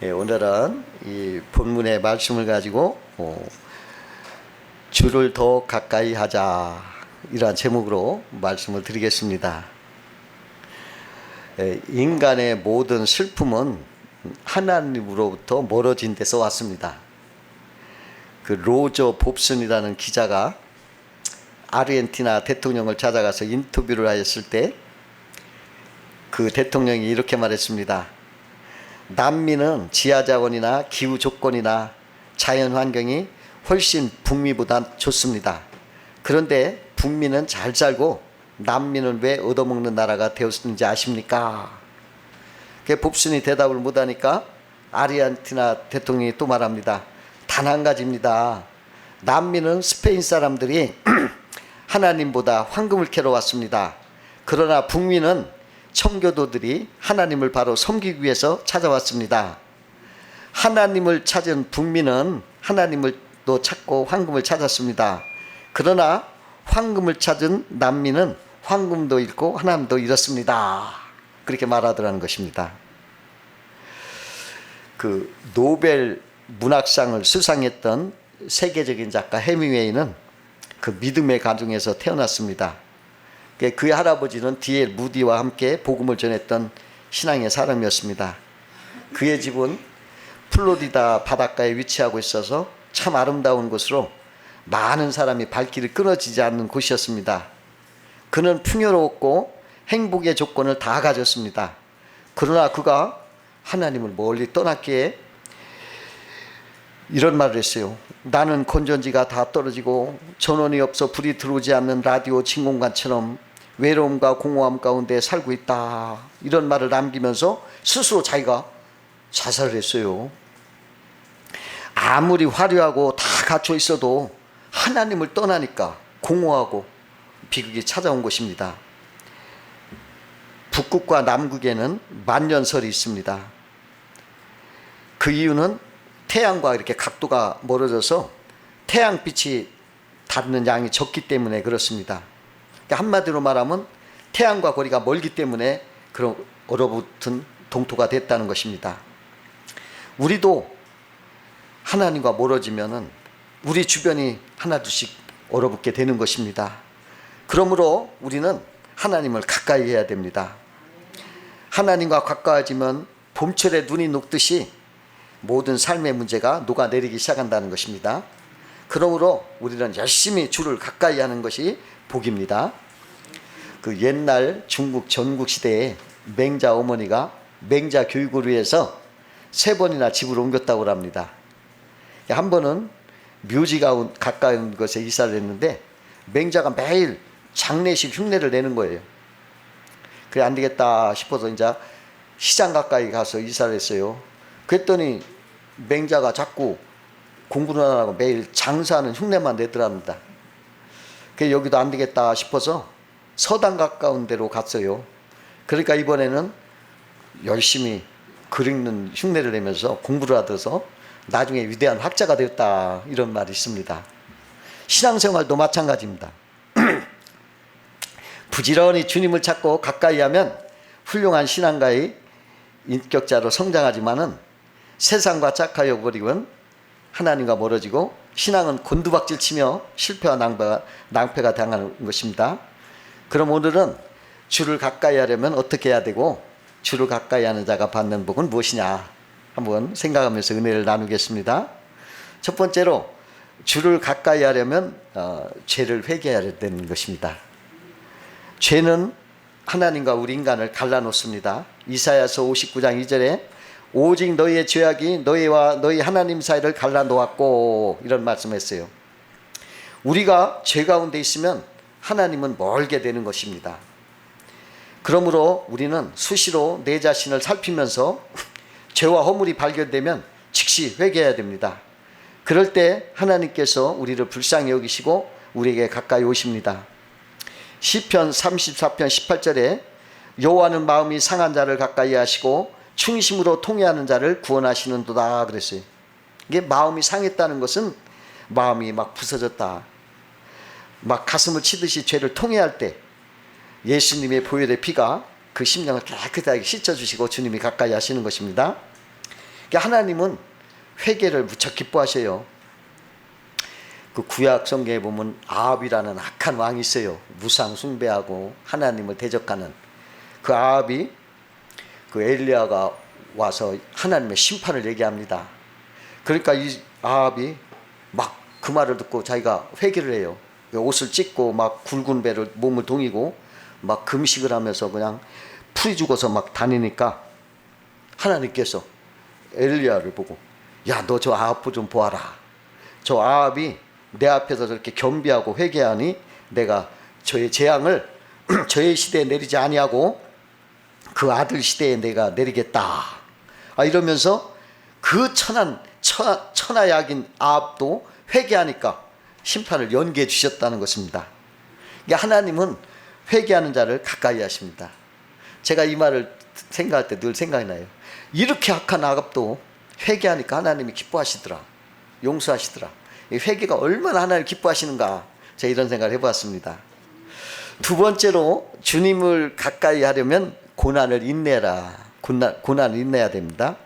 오늘은 이 본문의 말씀을 가지고 주를 더 가까이 하자, 이러한 제목으로 말씀을 드리겠습니다. 인간의 모든 슬픔은 하나님으로부터 멀어진 데서 왔습니다. 그 로저 봅슨이라는 기자가 아르헨티나 대통령을 찾아가서 인터뷰를 하였을 때 그 대통령이 이렇게 말했습니다. 남미는 지하자원이나 기후 조건이나 자연 환경이 훨씬 북미보다 좋습니다. 그런데 북미는 잘 살고 남미는 왜 얻어먹는 나라가 되었는지 아십니까? 봅슨이 대답을 못하니까 아르헨티나 대통령이 또 말합니다. 단 한 가지입니다. 남미는 스페인 사람들이 하나님보다 황금을 캐러 왔습니다. 그러나 북미는 청교도들이 하나님을 바로 섬기기 위해서 찾아왔습니다. 하나님을 찾은 북미는 하나님을 또 찾고 황금을 찾았습니다. 그러나 황금을 찾은 남미는 황금도 잃고 하나님도 잃었습니다. 그렇게 말하더라는 것입니다. 그 노벨 문학상을 수상했던 세계적인 작가 해밍웨이는 그 믿음의 가정에서 태어났습니다. 그의 할아버지는 D.L. 무디와 함께 복음을 전했던 신앙의 사람이었습니다. 그의 집은 플로리다 바닷가에 위치하고 있어서 참 아름다운 곳으로 많은 사람이 발길이 끊어지지 않는 곳이었습니다. 그는 풍요로웠고 행복의 조건을 다 가졌습니다. 그러나 그가 하나님을 멀리 떠났기에 이런 말을 했어요. 나는 건전지가 다 떨어지고 전원이 없어 불이 들어오지 않는 라디오 진공관처럼 외로움과 공허함 가운데 살고 있다. 이런 말을 남기면서 스스로 자기가 자살을 했어요. 아무리 화려하고 다 갖춰 있어도 하나님을 떠나니까 공허하고 비극이 찾아온 것입니다. 북극과 남극에는 만년설이 있습니다. 그 이유는 태양과 이렇게 각도가 멀어져서 태양빛이 닿는 양이 적기 때문에 그렇습니다. 한마디로 말하면 태양과 거리가 멀기 때문에 그런 얼어붙은 동토가 됐다는 것입니다. 우리도 하나님과 멀어지면은 우리 주변이 하나둘씩 얼어붙게 되는 것입니다. 그러므로 우리는 하나님을 가까이 해야 됩니다. 하나님과 가까워지면 봄철에 눈이 녹듯이 모든 삶의 문제가 녹아내리기 시작한다는 것입니다. 그러므로 우리는 열심히 주를 가까이 하는 것이 복입니다. 그 옛날 중국 전국 시대에 맹자 어머니가 맹자 교육을 위해서 3번이나 집을 옮겼다고 합니다. 한 번은 묘지가 가까운 곳에 이사를 했는데 맹자가 매일 장례식 흉내를 내는 거예요. 그래 안 되겠다 싶어서 이제 시장 가까이 가서 이사를 했어요. 그랬더니 맹자가 자꾸 공부는 안 하고 매일 장사하는 흉내만 내더랍니다. 그래서 여기도 안 되겠다 싶어서 서당 가까운 데로 갔어요. 그러니까 이번에는 열심히 글 읽는 흉내를 내면서 공부를 하면서 나중에 위대한 학자가 되었다, 이런 말이 있습니다. 신앙생활도 마찬가지입니다. 부지런히 주님을 찾고 가까이 하면 훌륭한 신앙가의 인격자로 성장하지만은 세상과 짝하여 버리면 하나님과 멀어지고 신앙은 곤두박질 치며 실패와 낭패가 당하는 것입니다. 그럼 오늘은 주를 가까이 하려면 어떻게 해야 되고 주를 가까이 하는 자가 받는 복은 무엇이냐 한번 생각하면서 은혜를 나누겠습니다. 첫 번째로 주를 가까이 하려면 죄를 회개해야 되는 것입니다. 죄는 하나님과 우리 인간을 갈라놓습니다. 이사야서 59장 2절에 오직 너희의 죄악이 너희와 너희 하나님 사이를 갈라놓았고, 이런 말씀했어요. 우리가 죄 가운데 있으면 하나님은 멀게 되는 것입니다. 그러므로 우리는 수시로 내 자신을 살피면서 죄와 허물이 발견되면 즉시 회개해야 됩니다. 그럴 때 하나님께서 우리를 불쌍히 여기시고 우리에게 가까이 오십니다. 시편 34편 18절에 여호와는 마음이 상한 자를 가까이 하시고 충심으로 통회하는 자를 구원하시는도다 그랬어요. 이게 마음이 상했다는 것은 마음이 막 부서졌다, 막 가슴을 치듯이 죄를 통회할 때 예수님의 보혈의 피가 그 심령을 깨끗하게 씻어주시고 주님이 가까이 하시는 것입니다. 그러니까 하나님은 회개를 무척 기뻐하셔요. 그 구약 성경에 보면 아합이라는 악한 왕이 있어요. 무상 숭배하고 하나님을 대적하는 그 아합이, 그 엘리야가 와서 하나님의 심판을 얘기합니다. 그러니까 이 아합이 막 그 말을 듣고 자기가 회개를 해요. 옷을 찢고 막 굵은 배를 몸을 동이고 막 금식을 하면서 그냥 풀이 죽어서 막 다니니까 하나님께서 엘리야를 보고, 야, 너 저 아합 좀 보아라. 저 아합이 내 앞에서 저렇게 겸비하고 회개하니 내가 저의 재앙을 저의 시대에 내리지 아니하고 그 아들 시대에 내가 내리겠다. 이러면서 그 천하약인 아합도 회개하니까 심판을 연기해 주셨다는 것입니다. 하나님은 회개하는 자를 가까이 하십니다. 제가 이 말을 생각할 때 늘 생각이 나요. 이렇게 악한 아합도 회개하니까 하나님이 기뻐하시더라. 용서하시더라. 이 회개가 얼마나 하나님을 기뻐하시는가, 제가 이런 생각을 해보았습니다. 두 번째로, 주님을 가까이 하려면 고난을 인내해라. 고난을 인내해야 됩니다.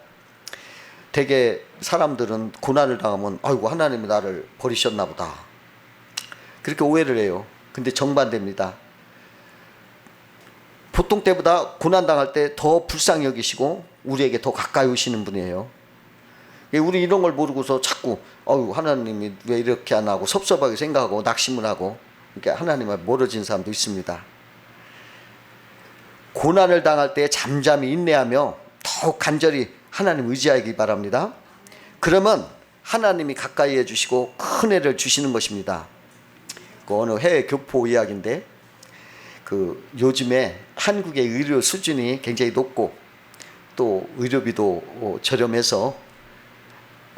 대개 사람들은 고난을 당하면 아이고 하나님이 나를 버리셨나 보다, 그렇게 오해를 해요. 근데 정반대입니다. 보통 때보다 고난 당할 때 더 불쌍히 여기시고 우리에게 더 가까이 오시는 분이에요. 우리 이런 걸 모르고서 자꾸 하나님이 왜 이렇게 안 하고 섭섭하게 생각하고 낙심을 하고 이렇게 하나님과 멀어진 사람도 있습니다. 고난을 당할 때 잠잠히 인내하며 더욱 간절히 하나님 의지하기 바랍니다. 그러면 하나님이 가까이 해주시고 큰 애를 주시는 것입니다. 그 어느 해외 교포 이야기인데, 그 요즘에 한국의 의료 수준이 굉장히 높고 또 의료비도 저렴해서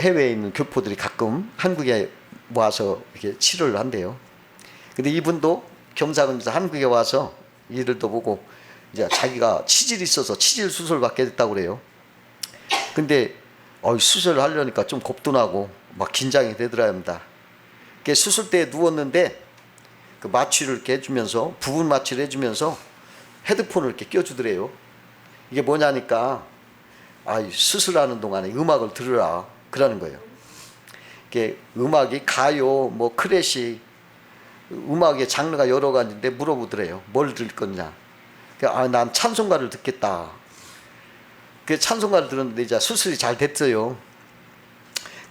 해외에 있는 교포들이 가끔 한국에 와서 이렇게 치료를 한대요. 근데 이분도 겸사겸사 한국에 와서 일을도 보고 이제 자기가 치질이 있어서 치질 수술 받게 됐다고 그래요. 근데 수술을 하려니까 좀 겁도 나고 막 긴장이 되더랍니다. 수술대에 누웠는데 그 마취를 이렇게 해주면서, 부분 마취를 해주면서 헤드폰을 이렇게 껴주더래요. 이게 뭐냐니까, 수술하는 동안에 음악을 들으라 그러는 거예요. 이게 음악이 가요, 뭐 클래식, 음악의 장르가 여러 가지인데 물어보더래요. 뭘 들을 거냐. 난 찬송가를 듣겠다. 그 찬송가를 들었는데 이제 수술이 잘 됐어요.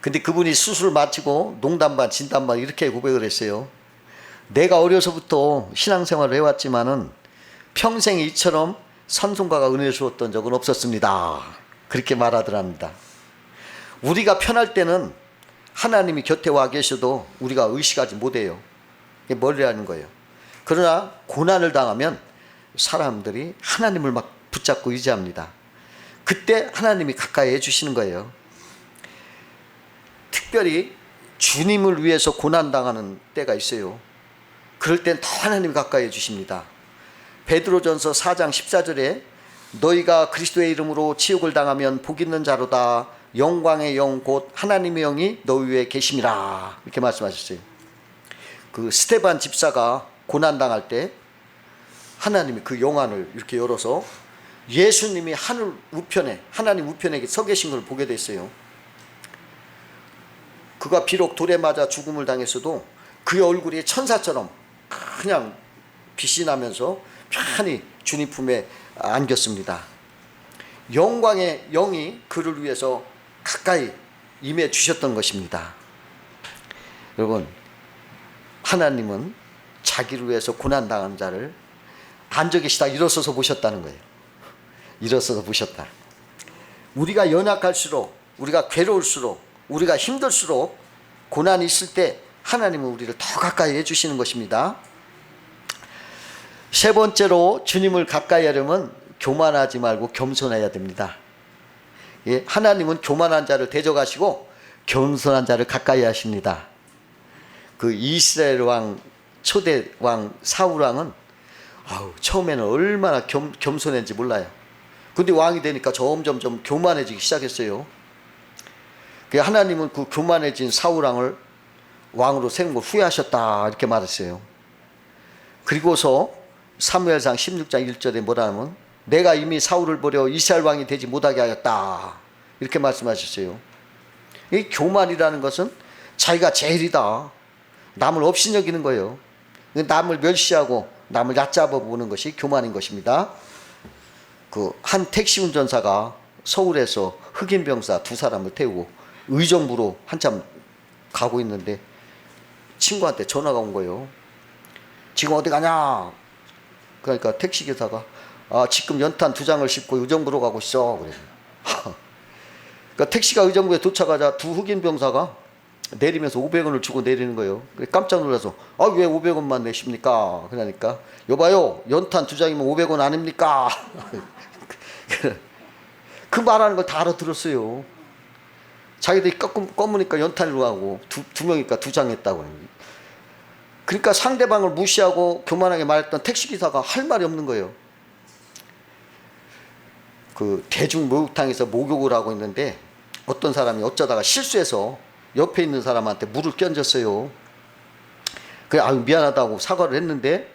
근데 그분이 수술 마치고 농담 반 진담 반 이렇게 고백을 했어요. 내가 어려서부터 신앙생활을 해왔지만은 평생 이처럼 찬송가가 은혜 주었던 적은 없었습니다. 그렇게 말하더랍니다. 우리가 편할 때는 하나님이 곁에 와 계셔도 우리가 의식하지 못해요. 이게 뭐라는 거예요. 그러나 고난을 당하면 사람들이 하나님을 막 붙잡고 의지합니다. 그때 하나님이 가까이 해주시는 거예요. 특별히 주님을 위해서 고난당하는 때가 있어요. 그럴 땐 더 하나님이 가까이 해주십니다. 베드로전서 4장 14절에 너희가 그리스도의 이름으로 치욕을 당하면 복 있는 자로다. 영광의 영 곧 하나님의 영이 너희 위에 계심이라. 이렇게 말씀하셨어요. 그 스데반 집사가 고난당할 때 하나님이 그 영안을 이렇게 열어서 예수님이 하늘 우편에, 하나님 우편에 서 계신 걸 보게 됐어요. 그가 비록 돌에 맞아 죽음을 당했어도 그의 얼굴이 천사처럼 그냥 빛이 나면서 편히 주님 품에 안겼습니다. 영광의 영이 그를 위해서 가까이 임해 주셨던 것입니다. 여러분, 하나님은 자기를 위해서 고난당한 자를 앉아 계시다 일어서서 보셨다는 거예요. 일어서서 보셨다. 우리가 연약할수록, 우리가 괴로울수록, 우리가 힘들수록 고난이 있을 때 하나님은 우리를 더 가까이 해주시는 것입니다. 세 번째로, 주님을 가까이 하려면 교만하지 말고 겸손해야 됩니다. 예, 하나님은 교만한 자를 대적하시고 겸손한 자를 가까이 하십니다. 그 이스라엘 왕, 초대 왕 사울 왕은 처음에는 얼마나 겸손했는지 몰라요. 근데 왕이 되니까 점점 교만해지기 시작했어요. 하나님은 그 교만해진 사울 왕을 왕으로 세운 걸 후회하셨다 이렇게 말했어요. 그리고서 사무엘상 16장 1절에 뭐라 하면 내가 이미 사울을 버려 이스라엘 왕이 되지 못하게 하였다. 이렇게 말씀하셨어요. 이 교만이라는 것은 자기가 제일이다, 남을 없이 여기는 거예요. 남을 멸시하고 남을 얕잡아 보는 것이 교만인 것입니다. 그 한 택시 운전사가 서울에서 흑인 병사 2사람을 태우고 의정부로 한참 가고 있는데 친구한테 전화가 온 거예요. 지금 어디 가냐? 그러니까 택시기사가 지금 연탄 2장을 싣고 의정부로 가고 있어. 그래요. 그러니까 택시가 의정부에 도착하자 2 흑인 병사가 내리면서 500원을 주고 내리는 거예요. 깜짝 놀라서 왜 500원만 내십니까? 그러니까 여봐요, 연탄 2장이면 500원 아닙니까? 그 말하는 걸 다 알아들었어요. 자기들이 껌으니까 연탄으로 하고 두 명이니까 2장 했다고. 그러니까 상대방을 무시하고 교만하게 말했던 택시기사가 할 말이 없는 거예요. 그 대중 목욕탕에서 목욕을 하고 있는데 어떤 사람이 어쩌다가 실수해서 옆에 있는 사람한테 물을 끼얹었어요. 그래 미안하다고 사과를 했는데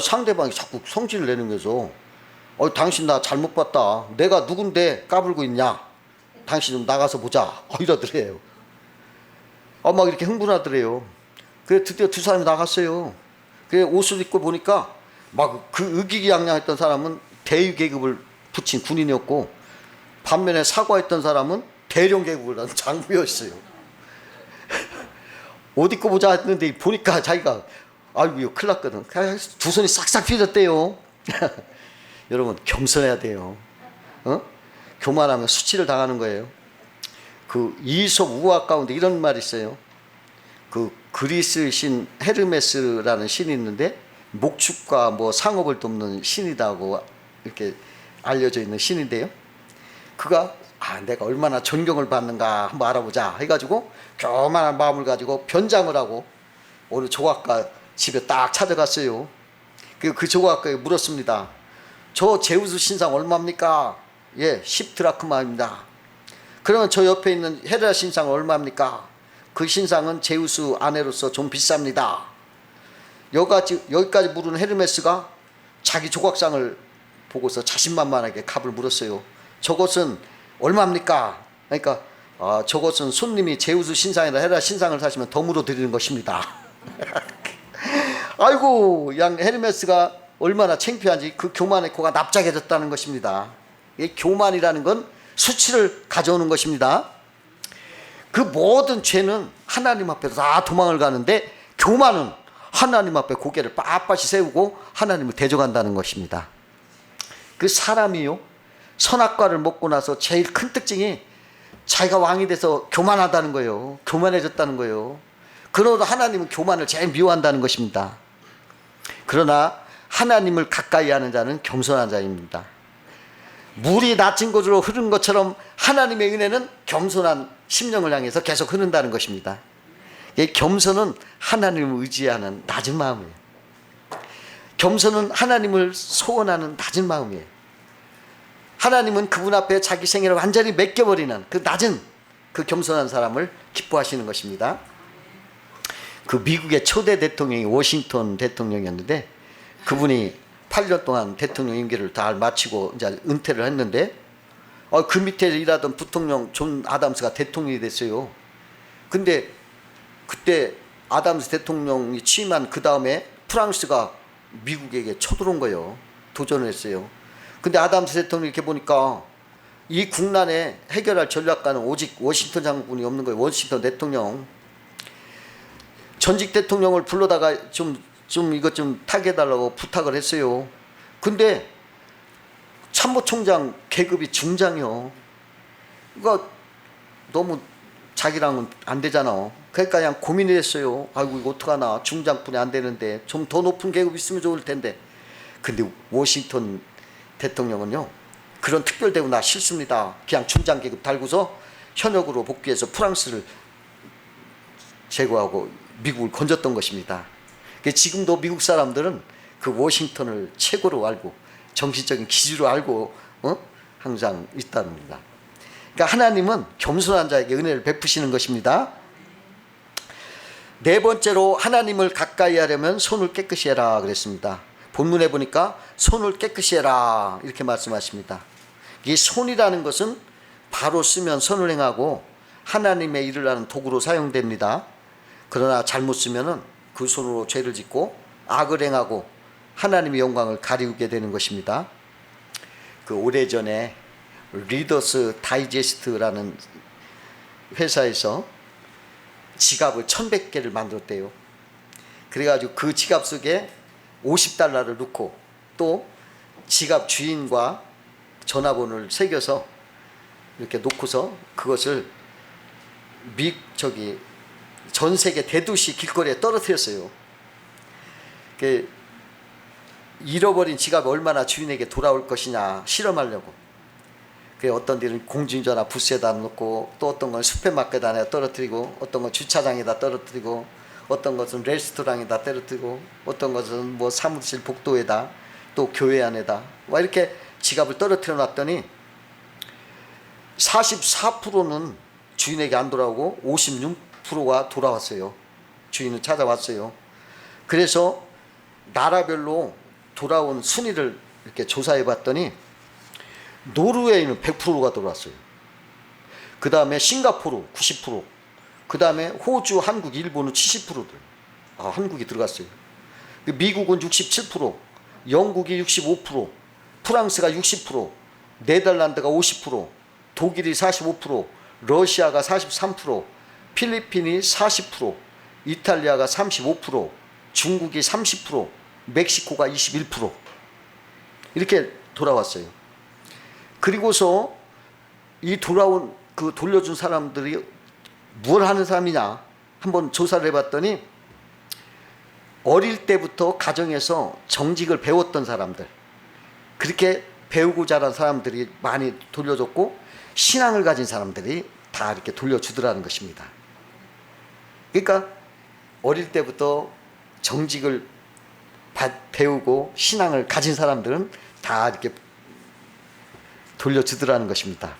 상대방이 자꾸 성질을 내면서 당신 나 잘못 봤다, 내가 누군데 까불고 있냐, 당신 좀 나가서 보자, 이러더래요. 막 이렇게 흥분하더래요. 그래 드디어 2 사람이 나갔어요. 그래 옷을 입고 보니까 막 그 의기양양했던 사람은 대위 계급을 붙인 군인이었고, 반면에 사과했던 사람은 대령 계급을 한 장부였어요. 옷 입고 보자 했는데 보니까 자기가 이거 큰일 났거든. 2 손이 싹싹 휘졌대요. 여러분 겸손해야 돼요. 교만하면 수치를 당하는 거예요. 그 이솝 우화 가운데 이런 말이 있어요. 그 그리스 신 헤르메스라는 신이 있는데 목축과 뭐 상업을 돕는 신이라고 이렇게 알려져 있는 신인데요. 그가 내가 얼마나 존경을 받는가 한번 알아보자 해가지고 교만한 마음을 가지고 변장을 하고 어느 조각가 집에 딱 찾아갔어요. 그 조각가에 물었습니다. 저 제우스 신상 얼마입니까? 예, 10드라크마입니다. 그러면 저 옆에 있는 헤라 신상은 얼마입니까? 그 신상은 제우스 아내로서 좀 비쌉니다. 여기까지 물은 헤르메스가 자기 조각상을 보고서 자신만만하게 값을 물었어요. 저것은 얼마입니까? 그러니까 저것은 손님이 제우스 신상이나 헤라 신상을 사시면 덤으로 드리는 것입니다. 아이고, 양 헤르메스가 얼마나 창피한지 그 교만의 코가 납작해졌다는 것입니다. 이 교만이라는 건 수치를 가져오는 것입니다. 그 모든 죄는 하나님 앞에서 다 도망을 가는데 교만은 하나님 앞에 고개를 빳빳이 세우고 하나님을 대적한다는 것입니다. 그 사람이요, 선악과를 먹고 나서 제일 큰 특징이 자기가 왕이 돼서 교만하다는 거예요. 교만해졌다는 거예요. 그러나 하나님은 교만을 제일 미워한다는 것입니다. 그러나 하나님을 가까이 하는 자는 겸손한 자입니다. 물이 낮은 곳으로 흐르는 것처럼 하나님의 은혜는 겸손한 심령을 향해서 계속 흐른다는 것입니다. 이 겸손은 하나님을 의지하는 낮은 마음이에요. 겸손은 하나님을 소원하는 낮은 마음이에요. 하나님은 그분 앞에 자기 생애를 완전히 맡겨버리는 그 낮은 그 겸손한 사람을 기뻐하시는 것입니다. 그 미국의 초대 대통령이 워싱턴 대통령이었는데 그분이 8년 동안 대통령 임기를 다 마치고 이제 은퇴를 했는데 그 밑에 일하던 부통령 존 아담스가 대통령이 됐어요. 근데 그때 아담스 대통령이 취임한 그 다음에 프랑스가 미국에게 쳐들어온 거예요. 도전을 했어요. 근데 아담스 대통령이 이렇게 보니까 이 국난에 해결할 전략가는 오직 워싱턴 장군이 없는 거예요. 워싱턴 대통령. 전직 대통령을 불러다가 좀 이것 좀 타개해달라고 부탁을 했어요. 근데 참모총장 계급이 중장이요. 그러니까 너무 자기랑은 안 되잖아. 그러니까 그냥 고민을 했어요. 아이고 이거 어떡하나, 중장뿐이 안 되는데 좀 더 높은 계급 있으면 좋을 텐데. 근데 워싱턴 대통령은요, 그런 특별 대우 나 싫습니다. 그냥 중장 계급 달고서 현역으로 복귀해서 프랑스를 제거하고 미국을 건졌던 것입니다. 지금도 미국 사람들은 그 워싱턴을 최고로 알고 정신적인 기준으로 알고 항상 있답니다. 그러니까 하나님은 겸손한 자에게 은혜를 베푸시는 것입니다. 네 번째로 하나님을 가까이 하려면 손을 깨끗이 해라 그랬습니다. 본문에 보니까 손을 깨끗이 해라 이렇게 말씀하십니다. 이 손이라는 것은 바로 쓰면 선을 행하고 하나님의 일을 하는 도구로 사용됩니다. 그러나 잘못 쓰면은 그 손으로 죄를 짓고 악을 행하고 하나님의 영광을 가리우게 되는 것입니다. 그 오래전에 리더스 다이제스트라는 회사에서 지갑을 1100개를 만들었대요. 그래가지고 그 지갑 속에 $50를 넣고 또 지갑 주인과 전화번호를 새겨서 이렇게 놓고서 그것을 전 세계 대도시 길거리에 떨어뜨렸어요. 잃어버린 지갑이 얼마나 주인에게 돌아올 것이냐 실험하려고. 어떤 데는 공중전화 부스에다 놓고 또 어떤 건 슈퍼마켓 안에 떨어뜨리고 어떤 건 주차장에다 떨어뜨리고 어떤 것은 레스토랑에다 떨어뜨리고 어떤 것은 뭐 사무실 복도에다 또 교회 안에다 이렇게 지갑을 떨어뜨려 놨더니 44%는 주인에게 안 돌아오고 56%가 돌아왔어요. 주인은 찾아왔어요. 그래서 나라별로 돌아온 순위를 이렇게 조사해 봤더니 노르웨이는 100%가 돌아왔어요. 그 다음에 싱가포르 90%, 그 다음에 호주, 한국, 일본은 70%들. 한국이 들어갔어요. 미국은 67%, 영국이 65%, 프랑스가 60%, 네덜란드가 50%, 독일이 45%, 러시아가 43%, 필리핀이 40%, 이탈리아가 35%, 중국이 30%, 멕시코가 21% 이렇게 돌아왔어요. 그리고서 이 돌려준 사람들이 뭘 하는 사람이냐 한번 조사를 해봤더니 어릴 때부터 가정에서 정직을 배웠던 사람들, 그렇게 배우고 자란 사람들이 많이 돌려줬고 신앙을 가진 사람들이 다 이렇게 돌려주더라는 것입니다. 그러니까 어릴 때부터 정직을 배우고 신앙을 가진 사람들은 다 이렇게 돌려주더라는 것입니다.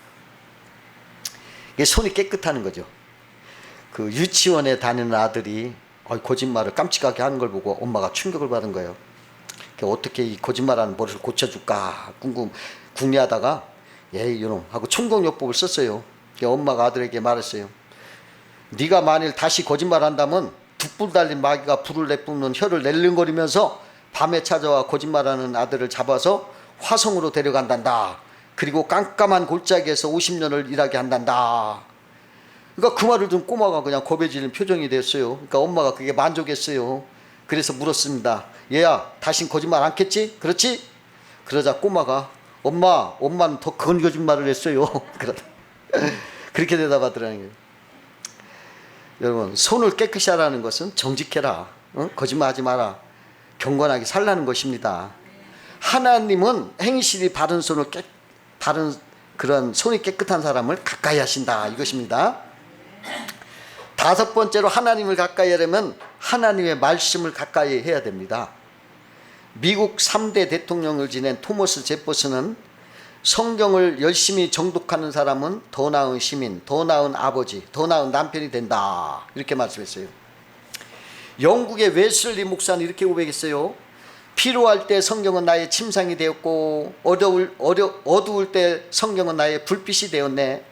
이게 손이 깨끗하는 거죠. 그 유치원에 다니는 아들이 거짓말을 깜찍하게 하는 걸 보고 엄마가 충격을 받은 거예요. 어떻게 이 거짓말하는 버릇을 고쳐줄까 궁리하다가 이놈 하고 총공요법을 썼어요. 엄마가 아들에게 말했어요. 네가 만일 다시 거짓말한다면 둑불 달린 마귀가 불을 내뿜는 혀를 낼름거리면서 밤에 찾아와 거짓말하는 아들을 잡아서 화성으로 데려간단다. 그리고 깜깜한 골짜기에서 50년을 일하게 한단다. 그러니까 그 말을 듣고 꼬마가 그냥 겁에 질린 표정이 됐어요. 그러니까 엄마가 그게 만족했어요. 그래서 물었습니다. 얘야, 다신 거짓말 않겠지? 그렇지? 그러자 꼬마가 엄마는 더 큰 거짓말을 했어요. 그렇게 대답하더라는 거예요. 여러분, 손을 깨끗이 하라는 것은 정직해라, 거짓말하지 마라, 경건하게 살라는 것입니다. 하나님은 행실이 바른 그런 손이 깨끗한 사람을 가까이 하신다 이것입니다. 다섯 번째로 하나님을 가까이 하려면 하나님의 말씀을 가까이 해야 됩니다. 미국 3대 대통령을 지낸 토머스 제퍼슨은 성경을 열심히 정독하는 사람은 더 나은 시민, 더 나은 아버지, 더 나은 남편이 된다 이렇게 말씀했어요. 영국의 웨슬리 목사는 이렇게 고백했어요. 필요할 때 성경은 나의 침상이 되었고 어두울 때 성경은 나의 불빛이 되었네.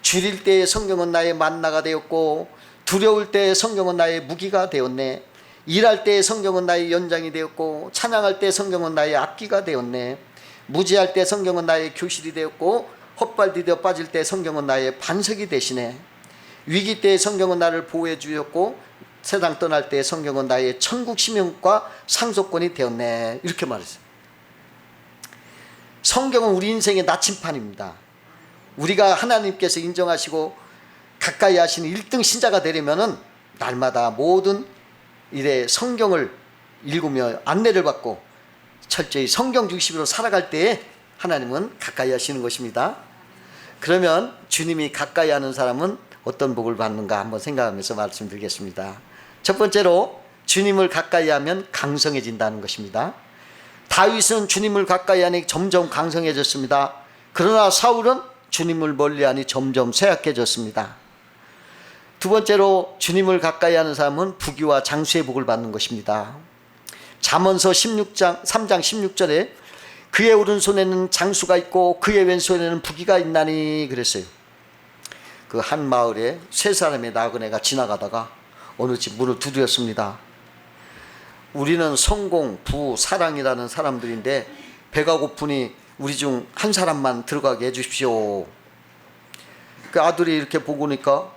줄일 때 성경은 나의 만나가 되었고 두려울 때 성경은 나의 무기가 되었네. 일할 때 성경은 나의 연장이 되었고 찬양할 때 성경은 나의 악기가 되었네. 무지할 때 성경은 나의 교실이 되었고 헛발디뎌 빠질 때 성경은 나의 반석이 되시네. 위기 때 성경은 나를 보호해 주었고 세상 떠날 때 성경은 나의 천국 시명과 상속권이 되었네 이렇게 말했어요. 성경은 우리 인생의 나침판입니다. 우리가 하나님께서 인정하시고 가까이 하시는 1등 신자가 되려면 날마다 모든 일에 성경을 읽으며 안내를 받고 철저히 성경 중심으로 살아갈 때에 하나님은 가까이 하시는 것입니다. 그러면 주님이 가까이 하는 사람은 어떤 복을 받는가 한번 생각하면서 말씀드리겠습니다. 첫 번째로 주님을 가까이 하면 강성해진다는 것입니다. 다윗은 주님을 가까이 하니 점점 강성해졌습니다. 그러나 사울은 주님을 멀리하니 점점 쇠약해졌습니다. 두 번째로 주님을 가까이 하는 사람은 부귀와 장수의 복을 받는 것입니다. 잠언서 3장 16절에 그의 오른손에는 장수가 있고 그의 왼손에는 부귀가 있나니 그랬어요. 그 한 마을에 세 사람의 나그네가 지나가다가 어느 집 문을 두드렸습니다. 우리는 성공, 부, 사랑이라는 사람들인데 배가 고프니 우리 중 한 사람만 들어가게 해주십시오. 그 아들이 이렇게 보고니까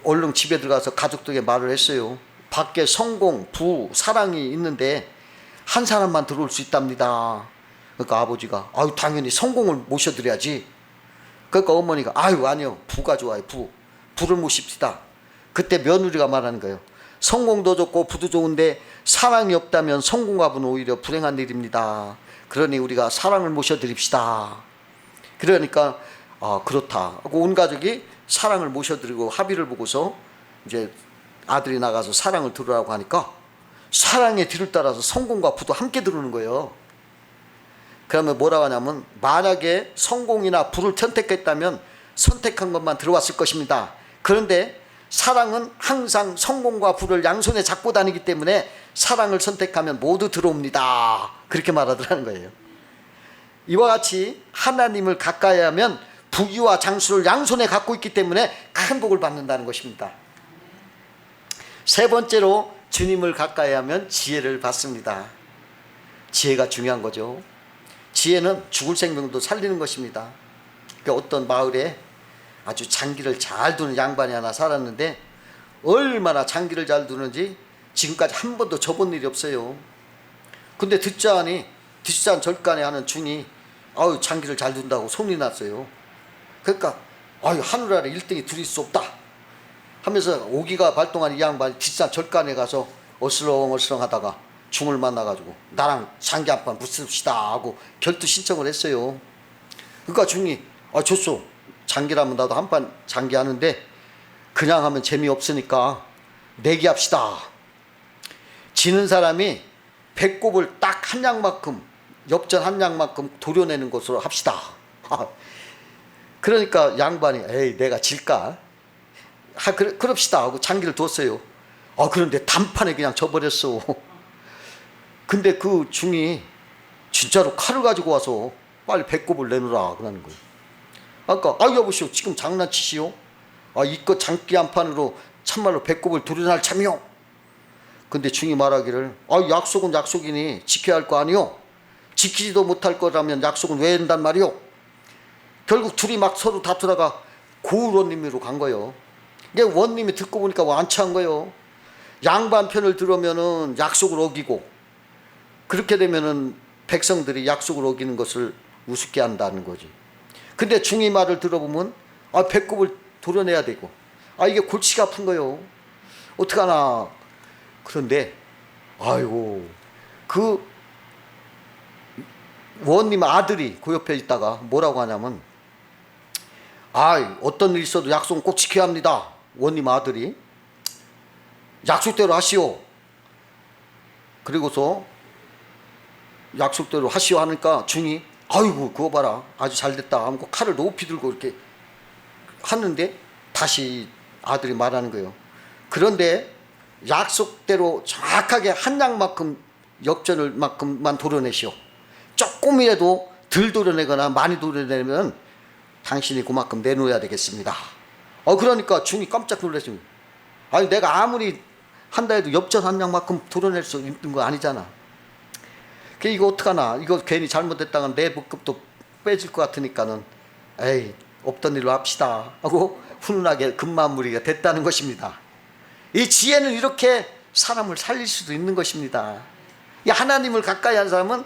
얼른 집에 들어가서 가족들에게 말을 했어요. 밖에 성공, 부, 사랑이 있는데 한 사람만 들어올 수 있답니다. 그러니까 아버지가 아유 당연히 성공을 모셔드려야지. 그러니까 어머니가 아유 아니요 부가 좋아요. 부를 모십시다. 그때 며느리가 말하는 거예요. 성공도 좋고 부도 좋은데 사랑이 없다면 성공과 부는 오히려 불행한 일입니다. 그러니 우리가 사랑을 모셔드립시다. 그러니까 아 그렇다 하고 온 가족이 사랑을 모셔드리고 합의를 보고서 이제 아들이 나가서 사랑을 들으라고 하니까 사랑의 뒤를 따라서 성공과 부도 함께 들어오는 거예요. 그러면 뭐라고 하냐면 만약에 성공이나 부를 선택했다면 선택한 것만 들어왔을 것입니다. 그런데 사랑은 항상 성공과 부를 양손에 잡고 다니기 때문에 사랑을 선택하면 모두 들어옵니다. 그렇게 말하더라는 거예요. 이와 같이 하나님을 가까이 하면 부귀와 장수를 양손에 갖고 있기 때문에 큰 복을 받는다는 것입니다. 세 번째로 주님을 가까이 하면 지혜를 받습니다. 지혜가 중요한 거죠. 지혜는 죽을 생명도 살리는 것입니다. 그러니까 어떤 마을에 아주 장기를 잘 두는 양반이 하나 살았는데 얼마나 장기를 잘 두는지 지금까지 한 번도 져본 일이 없어요. 근데 듣자하니 뒷산 절간에 하는 중이 아유 장기를 잘 둔다고 소문이 났어요. 그러니까 아유 하늘 아래 1등이 둘이 수 없다 하면서 오기가 발동한 이 양반이 뒷산 절간에 가서 어슬렁어슬렁 하다가 중을 만나가지고 나랑 장기 한 판 붙읍시다 하고 결투 신청을 했어요. 그러니까 중이 아 좋소. 장기라면 나도 한 판 장기 하는데 그냥 하면 재미없으니까 내기합시다. 지는 사람이 배꼽을 딱 한 양만큼 엽전 한 양만큼 도려내는 것으로 합시다. 그러니까 양반이 에이 내가 질까? 그럽시다 하고 장기를 뒀어요. 그런데 단판에 그냥 져버렸어. 근데 그 중이 진짜로 칼을 가지고 와서 빨리 배꼽을 내놓으라 그러는 거예요. 아까 여보시오 지금 장난치시오? 이껏 장기 한 판으로 참말로 배꼽을 도려낼 참이요. 근데 중이 말하기를 약속은 약속이니 지켜야 할 거 아니오. 지키지도 못할 거라면 약속은 왜 한단 말이오. 결국 둘이 막 서로 다투다가 고을 원님으로 간 거예요. 이게 원님이 듣고 보니까 완치한 거예요. 양반 편을 들으면은 약속을 어기고 그렇게 되면은 백성들이 약속을 어기는 것을 우습게 한다는 거지. 근데 중이 말을 들어보면 배꼽을 도려내야 되고 이게 골치가 아픈 거예요. 어떡하나. 그런데 아이고 그 원님 아들이 그 옆에 있다가 뭐라고 하냐면 어떤 일 있어도 약속은 꼭 지켜야 합니다. 원님 아들이 약속대로 하시오. 그리고서 약속대로 하시오 하니까 중이 아이고 그거 봐라 아주 잘됐다 하고 칼을 높이 들고 이렇게 하는데 다시 아들이 말하는 거예요. 그런데 약속대로 정확하게 한 양만큼 역전을 만큼만 도려내시오. 조금이라도 덜 도려내거나 많이 도려내면 당신이 그만큼 내놓아야 되겠습니다. 그러니까 중이 깜짝 놀랐습니다. 내가 아무리 한다 해도 엽전 한 양만큼 도려낼 수 있는 거 아니잖아. 이거 어떡하나. 이거 괜히 잘못했다가 내 복급도 빼질 것 같으니까는 에이 없던 일로 합시다 하고 훈훈하게 금마무리가 됐다는 것입니다. 이 지혜는 이렇게 사람을 살릴 수도 있는 것입니다. 이 하나님을 가까이 한 사람은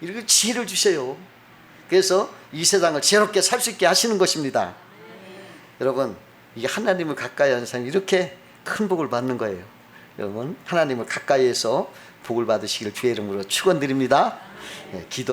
이렇게 지혜를 주세요. 그래서 이 세상을 지혜롭게 살 수 있게 하시는 것입니다. 여러분 이게 하나님을 가까이 하는 사람이 이렇게 큰 복을 받는 거예요. 여러분 하나님을 가까이해서 복을 받으시길 주의 이름으로 축원드립니다. 기도